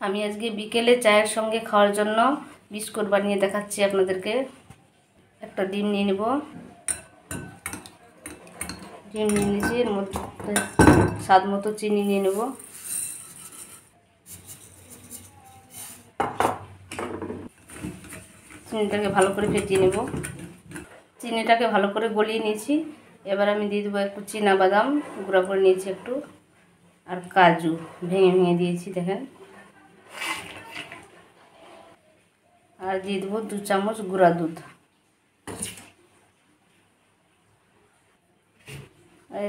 আমি আজকে বিকেলে চায়ের সঙ্গে খাওয়ার জন্য বিস্কুট বানিয়ে দেখাচ্ছি আপনাদেরকে। একটা ডিম নিয়ে নেব। ডিম নিয়ে নিয়েছি, এর মধ্যে স্বাদ মতো চিনি নিয়ে নেব। চিনিটাকে ভালো করে ফেটিয়ে নেব। চিনিটাকে ভালো করে গলিয়ে নিয়েছি। এবার আমি দিয়ে দেবো একটু চীনা বাদাম গুঁড়া করে নিয়েছি একটু, আর কাজু ভেঙে ভেঙে দিয়েছি দেখেন। আর দিয়ে দেবো 2 চামচ গুঁড়া দুধ।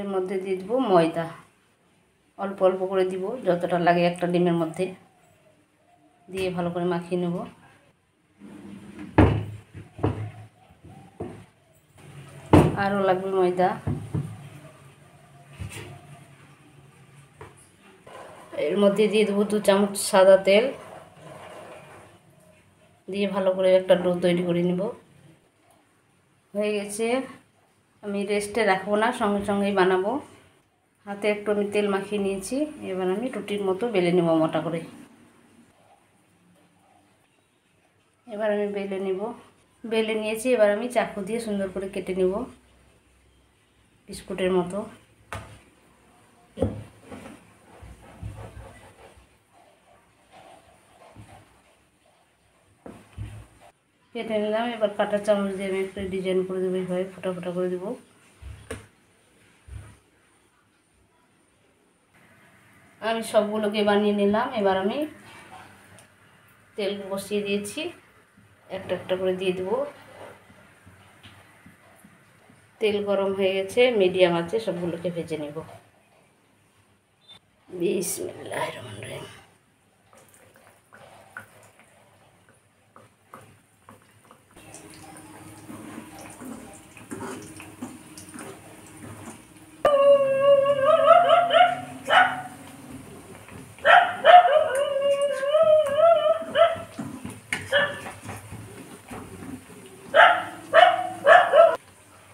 এর মধ্যে দিয়ে দেবো ময়দা, অল্প অল্প করে দিব, যতটা লাগে একটা ডিমের মধ্যে। দিয়ে ভালো করে মাখিয়ে নেব। আরও লাগবে ময়দা। এর মধ্যে দিয়ে দেবো 2 চামচ সাদা তেল। দিয়ে ভালো করে একটা ডো তৈরি করে নেব। হয়ে গেছে। আমি রেস্টে রাখবো না, সঙ্গে সঙ্গেই বানাবো। হাতে একটু আমি তেল মাখিয়ে নিয়েছি। এবার আমি রুটির মতো বেলে নেব মোটা করে। এবার আমি বেলে নিয়েছি। এবার আমি চাকু দিয়ে সুন্দর করে কেটে নেব বিস্কুটের মতো। কেটে নিলাম। এবার কাঁটা চামচ দিয়ে আমি একটু ডিজাইন করে দেবো, এইভাবে ফোটা ফোটা করে দেবো। আমি সবগুলোকে বানিয়ে নিলাম। এবার আমি তেল বসিয়ে দিয়েছি, একটা একটা করে দিয়ে দেবো। তেল গরম হয়ে গেছে, মিডিয়াম আছে, সবগুলোকে ভেজে নেব। বিসমিল্লাহির রহমানির রহিম।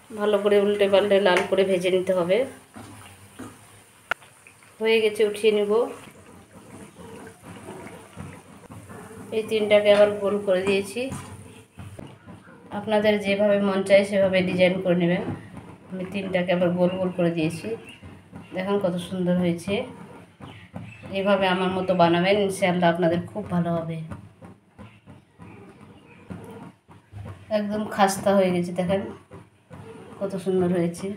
ভালো করে উল্টে পাল্টে লাল করে ভেজে নিতে হবে। হয়ে গেছে, উঠিয়ে নেব। এই 3টাকে আবার গোল করে দিয়েছি। আপনাদের যেভাবে মন চায় সেভাবে ডিজাইন করে নেবেন। আমি 3টাকে আবার গোল গোল করে দিয়েছি। দেখুন কত সুন্দর হয়েছে। এভাবে আমার মতো বানাবেন, ইনশাআল্লাহ আপনাদের খুব ভালো হবে। একদম খাস্তা হয়ে গেছে, দেখেন কত সুন্দর হয়েছে।